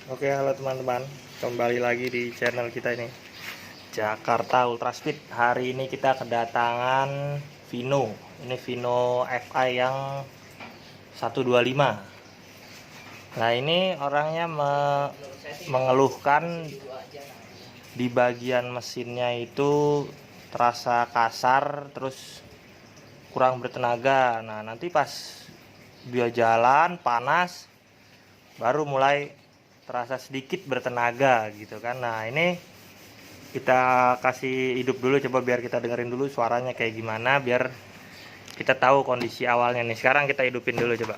Oke, halo teman-teman, kembali lagi di channel kita ini, Jakarta Ultra Speed. Hari ini kita kedatangan Vino. Ini Vino FI yang 125. Nah, ini orangnya mengeluhkan di bagian mesinnya itu terasa kasar, terus kurang bertenaga. Nah, nanti pas dia jalan panas baru mulai terasa sedikit bertenaga gitu kan. Nah, ini kita kasih hidup dulu, coba biar kita dengerin dulu suaranya kayak gimana, biar kita tahu kondisi awalnya nih. Sekarang kita hidupin dulu coba.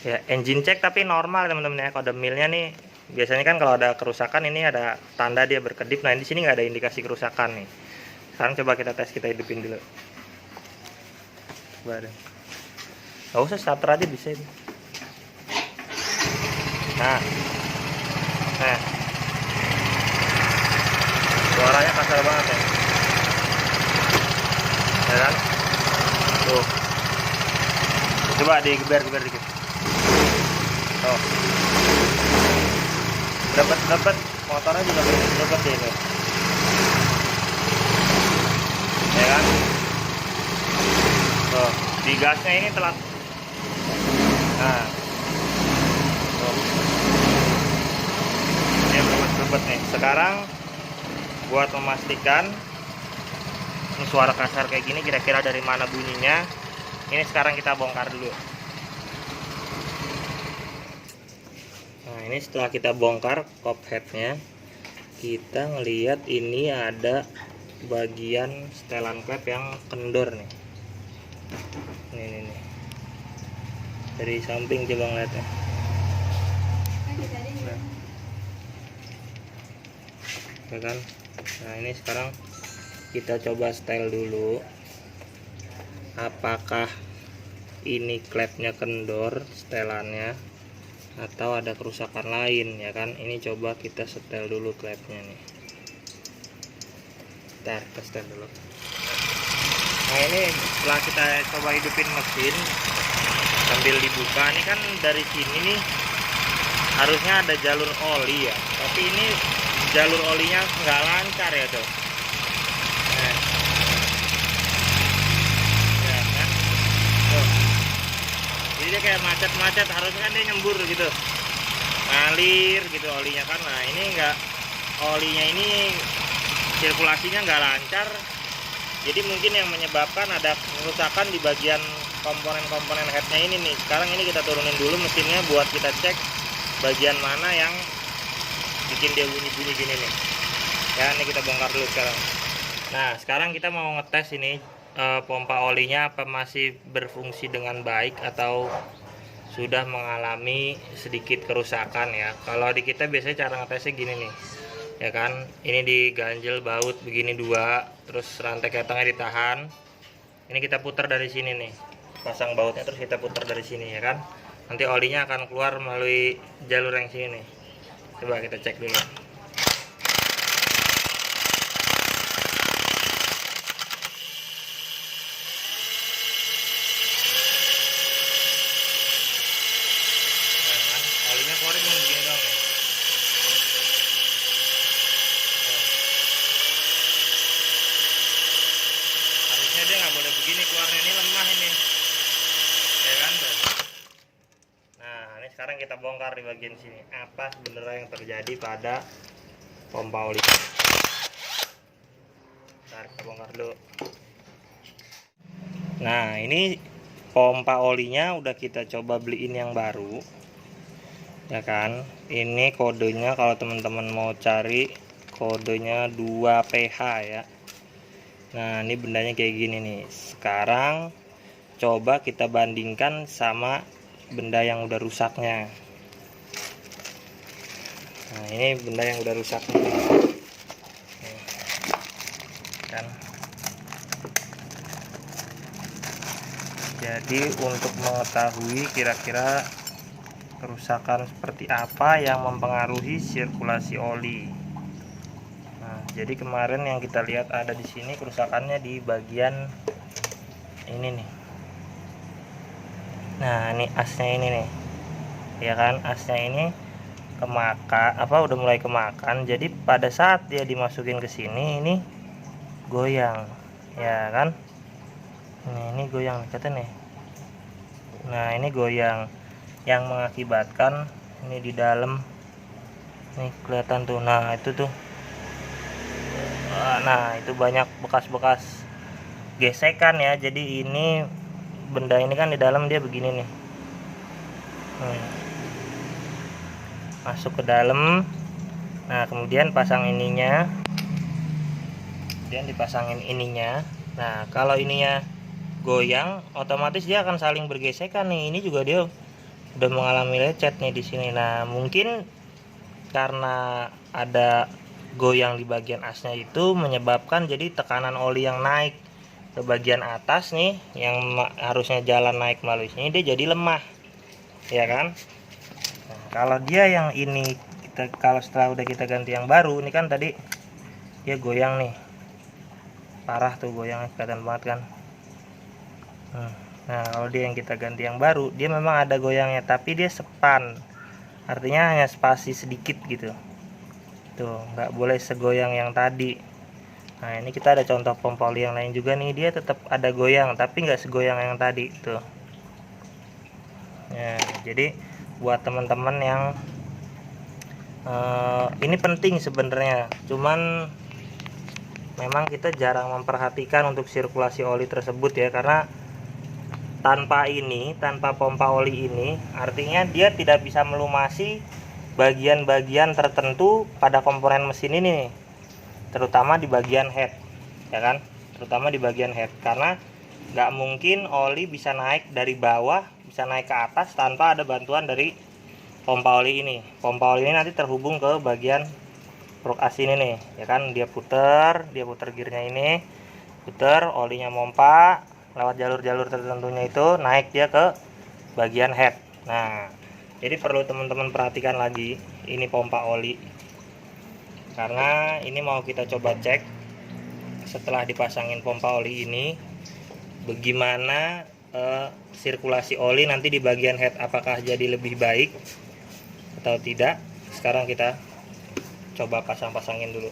Ya, engine check tapi normal teman-teman ya. Kode milnya nih biasanya kan kalau ada kerusakan ini ada tanda dia berkedip. Nah, di sini nggak ada indikasi kerusakan nih. Sekarang coba kita tes, kita hidupin dulu. Coba deh. Nggak usah, starter aja bisa ini. Nah, suaranya kasar banget ya, ya kan? Tuh, coba digeber-geber dikit. Tuh, dapat motornya juga dapat deh ini, ya kan? Tuh, di gasnya ini telat. Nah, tuh, ini berbet nih. Sekarang buat memastikan ini suara kasar kayak gini kira-kira dari mana bunyinya, ini sekarang kita bongkar dulu. Nah, ini setelah kita bongkar kop headnya, kita ngelihat ini ada bagian setelan klep yang kendor nih. Nih. Dari samping coba ngeliatnya. Ya kan? Nah, ini sekarang kita coba setel dulu apakah ini klepnya kendor setelannya atau ada kerusakan lain, ya kan? Ini coba kita setel dulu klepnya nih. Bentar, kita setel dulu. Nah, ini setelah kita coba hidupin mesin sambil dibuka, ini kan dari sini nih harusnya ada jalur oli ya, tapi ini jalur olinya nggak lancar ya tuh. Nah, ya kan? Tuh. Jadi dia kayak macet-macet, harusnya kan dia nyembur gitu, ngalir gitu olinya kan. Nah, ini enggak, olinya ini sirkulasinya nggak lancar, jadi mungkin yang menyebabkan ada kerusakan di bagian komponen-komponen headnya ini nih. Sekarang ini kita turunin dulu mesinnya buat kita cek bagian mana yang bikin dia bunyi-bunyi gini nih ya. Ini kita bongkar dulu sekarang. Nah, sekarang kita mau ngetes ini pompa olinya apa masih berfungsi dengan baik atau sudah mengalami sedikit kerusakan ya. Kalau di kita biasanya cara ngetesnya gini nih, ya kan? Ini diganjel baut begini dua, terus rantai ketangnya ditahan. Ini kita putar dari sini nih, pasang bautnya, terus kita putar dari sini ya kan. Nanti olinya akan keluar melalui jalur yang sini nih. Coba kita cek dulu. Olinya keluar cuma begini doang nih. Harusnya dia nggak boleh begini keluarnya, ini lemah ini, ya kan? Nah, ini sekarang kita bongkar di bagian sini apa sebenarnya yang terjadi pada pompa oli. Ntar kita bongkar dulu. Nah, ini pompa olinya udah kita coba beliin yang baru, ya kan? Ini kodenya kalau teman-teman mau cari, kodenya 2PH ya. Nah, ini bendanya kayak gini nih. Sekarang coba kita bandingkan sama benda yang udah rusaknya. Nah, ini benda yang udah rusak nih. Kan. Jadi untuk mengetahui kira-kira kerusakan seperti apa yang mempengaruhi sirkulasi oli. Nah, jadi kemarin yang kita lihat ada di sini kerusakannya di bagian ini nih. Nah, ini asnya ini nih. ya kan, asnya ini kemakan udah mulai kemakan. Jadi pada saat dia dimasukin ke sini ini goyang, ya kan. Ini goyang kata nih. Nah, ini goyang yang mengakibatkan ini di dalam nih kelihatan tuh. Nah, itu tuh. Nah, itu banyak bekas-bekas gesekan ya. Jadi ini benda ini kan di dalam dia begini nih. Masuk ke dalam. Nah, kemudian pasang ininya. Kemudian dipasangin ininya. Nah, kalau ininya goyang, otomatis dia akan saling bergesekan nih. Ini juga dia udah mengalami lecet nih di sini. Nah, mungkin karena ada goyang di bagian asnya itu menyebabkan jadi tekanan oli yang naik ke bagian atas nih, yang harusnya jalan naik melalui sini, dia jadi lemah, ya kan. Nah, kalau dia yang ini kalau setelah udah kita ganti yang baru, ini kan tadi dia goyang nih, parah tuh goyangnya, kelihatan banget kan. Nah, kalau dia yang kita ganti yang baru, dia memang ada goyangnya, tapi dia sepan, artinya hanya spasi sedikit gitu tuh, nggak boleh segoyang yang tadi. Nah, ini kita ada contoh pompa oli yang lain juga nih, dia tetap ada goyang tapi nggak segoyang yang tadi tuh. Nah, jadi buat teman-teman yang ini penting sebenarnya, cuman memang kita jarang memperhatikan untuk sirkulasi oli tersebut ya, karena tanpa pompa oli ini, artinya dia tidak bisa melumasi bagian-bagian tertentu pada komponen mesin ini nih, terutama di bagian head, ya kan, terutama di bagian head, karena nggak mungkin oli bisa naik dari bawah, bisa naik ke atas tanpa ada bantuan dari pompa oli ini. Pompa oli ini nanti terhubung ke bagian truk as ini nih, ya kan, dia puter gearnya ini, puter, olinya mompa lewat jalur-jalur tertentunya itu naik dia ke bagian head. Nah, jadi perlu teman-teman perhatikan lagi ini pompa oli, karena ini mau kita coba cek setelah dipasangin pompa oli ini bagaimana sirkulasi oli nanti di bagian head, apakah jadi lebih baik atau tidak. Sekarang kita coba pasangin dulu.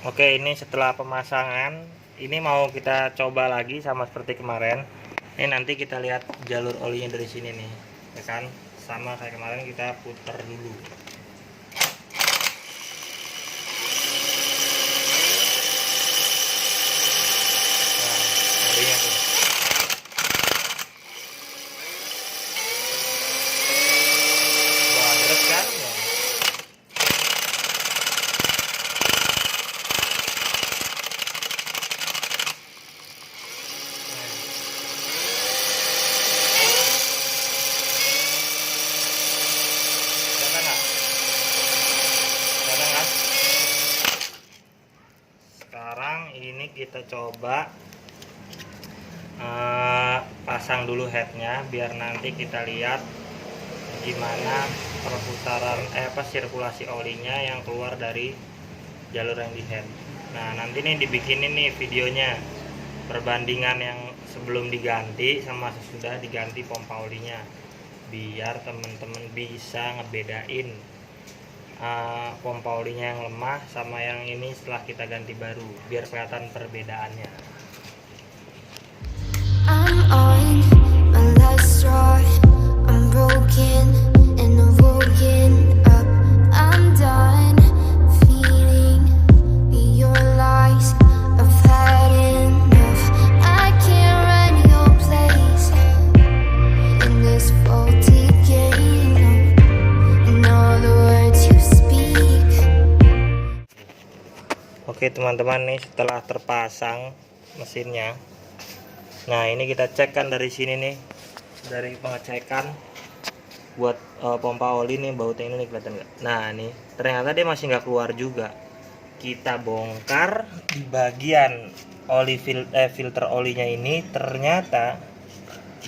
Oke, ini setelah pemasangan, ini mau kita coba lagi sama seperti kemarin. Ini nanti kita lihat jalur olinya dari sini nih, ya kan, sama kayak kemarin, kita putar dulu. Nah, olinya tuh. Wah, beres kan? Sekarang ini kita coba pasang dulu headnya, biar nanti kita lihat gimana perputaran sirkulasi olinya yang keluar dari jalur yang di head. Nah, nanti nih dibikinin nih videonya perbandingan yang sebelum diganti sama sesudah diganti pompa olinya, biar teman-teman bisa ngebedain pompa olinya yang lemah sama yang ini setelah kita ganti baru, biar kelihatan perbedaannya. I'm on my last straw, I'm broken and I'm woken up, I'm done feeling your lies, I've had enough, I can't run your place in this faulty game, and all the words you speak. Oke teman-teman, nih setelah terpasang mesinnya, nah ini kita cek kan dari sini nih, dari pengecekan buat pompa oli nih, bautnya ini nih, kelihatan nggak? Nah nih ternyata dia masih nggak keluar juga. Kita bongkar di bagian oli filter olinya ini, ternyata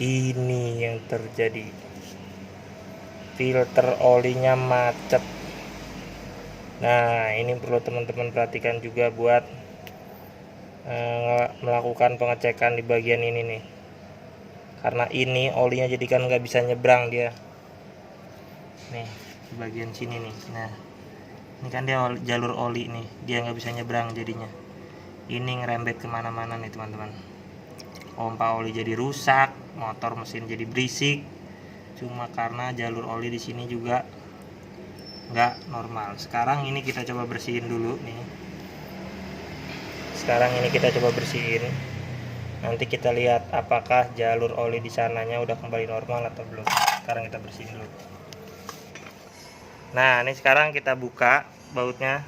ini yang terjadi, filter olinya macet. Nah, ini perlu teman-teman perhatikan juga buat melakukan pengecekan di bagian ini nih, karena ini olinya jadi kan nggak bisa nyebrang dia. nih di bagian sini nih. Nah ini kan dia jalur oli nih, dia nggak bisa nyebrang jadinya. Ini ngerembet kemana-mana nih teman-teman. Pompa oli jadi rusak, motor mesin jadi berisik, cuma karena jalur oli di sini juga nggak normal. Sekarang ini kita coba bersihin dulu nih. Sekarang ini kita coba bersihin. Nanti kita lihat apakah jalur oli di sananya udah kembali normal atau belum. Sekarang kita bersihin dulu. Nah ini sekarang kita buka bautnya.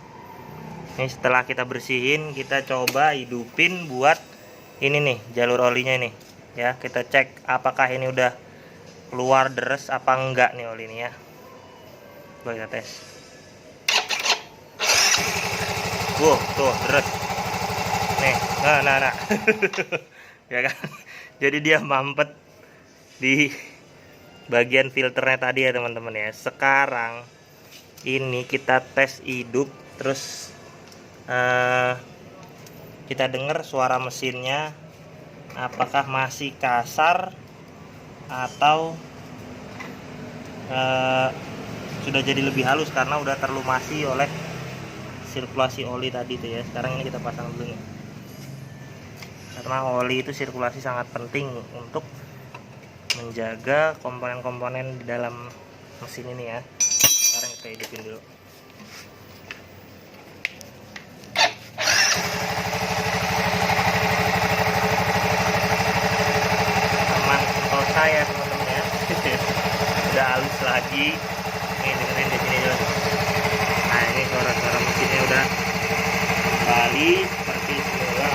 Ini setelah kita bersihin, kita coba hidupin buat ini nih jalur olinya nih ya. Kita cek apakah ini udah keluar deres apa enggak nih oli ini ya. Coba kita tes. Tuh deres nih. Nah ya kan, jadi dia mampet di bagian filternya tadi ya teman-teman ya. Sekarang ini kita tes hidup, terus kita dengar suara mesinnya apakah masih kasar atau sudah jadi lebih halus karena udah terlumasi oleh sirkulasi oli tadi tuh ya. Sekarang ini kita pasang dulu nih, karena oli itu sirkulasi sangat penting untuk menjaga komponen-komponen di dalam mesin ini ya. Sekarang kita hidupin dulu. Aman sentosa ya teman-teman ya. Udah halus lagi. Nih dengerin di sini dulu. Nah ini suara-suara mesinnya udah kembali seperti semula.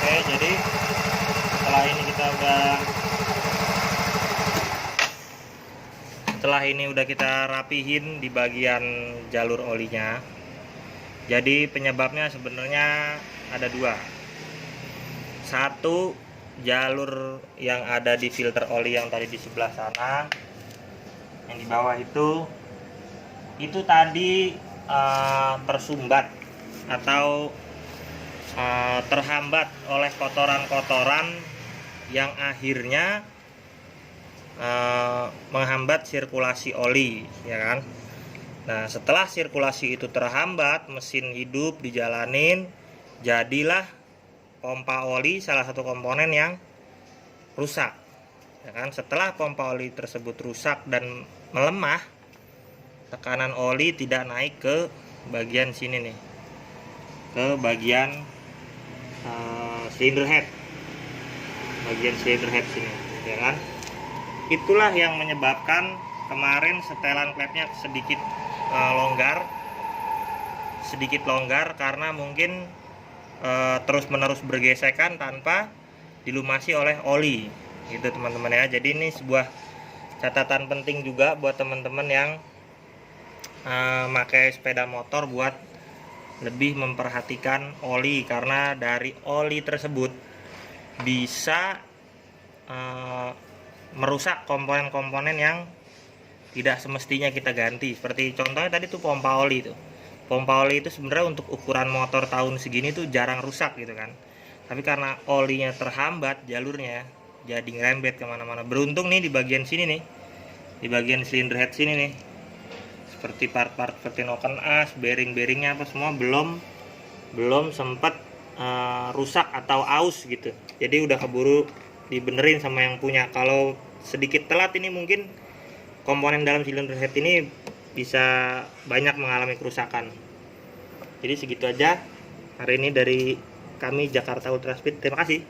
Oke, jadi setelah ini udah kita rapihin di bagian jalur olinya. Jadi penyebabnya sebenarnya ada dua. Satu, jalur yang ada di filter oli yang tadi di sebelah sana, yang di bawah itu tadi tersumbat atau terhambat oleh kotoran-kotoran yang akhirnya menghambat sirkulasi oli ya kan. Nah setelah sirkulasi itu terhambat, mesin hidup dijalanin, jadilah pompa oli salah satu komponen yang rusak ya kan. Setelah pompa oli tersebut rusak dan melemah, tekanan oli tidak naik ke bagian sini nih, ke bagian cylinder head, bagian cylinder head sini ya kan. Itulah yang menyebabkan kemarin setelan klepnya sedikit longgar karena mungkin terus-menerus bergesekan tanpa dilumasi oleh oli gitu teman-teman ya. Jadi ini sebuah catatan penting juga buat teman-teman yang pakai sepeda motor buat lebih memperhatikan oli, karena dari oli tersebut bisa merusak komponen-komponen yang tidak semestinya kita ganti. Seperti contohnya tadi tuh pompa oli itu. Pompa oli itu sebenarnya untuk ukuran motor tahun segini tuh jarang rusak gitu kan. Tapi karena olinya terhambat jalurnya, jadi ngerembet kemana-mana. Beruntung nih di bagian sini nih, di bagian cylinder head sini nih, seperti part-part seperti noken as, bearing-bearingnya apa semua belum sempat rusak atau aus gitu. Jadi udah keburu dibenerin sama yang punya. Kalau sedikit telat ini mungkin komponen dalam cylinder head ini bisa banyak mengalami kerusakan. Jadi segitu aja hari ini dari kami Jakarta Ultra Speed. Terima kasih.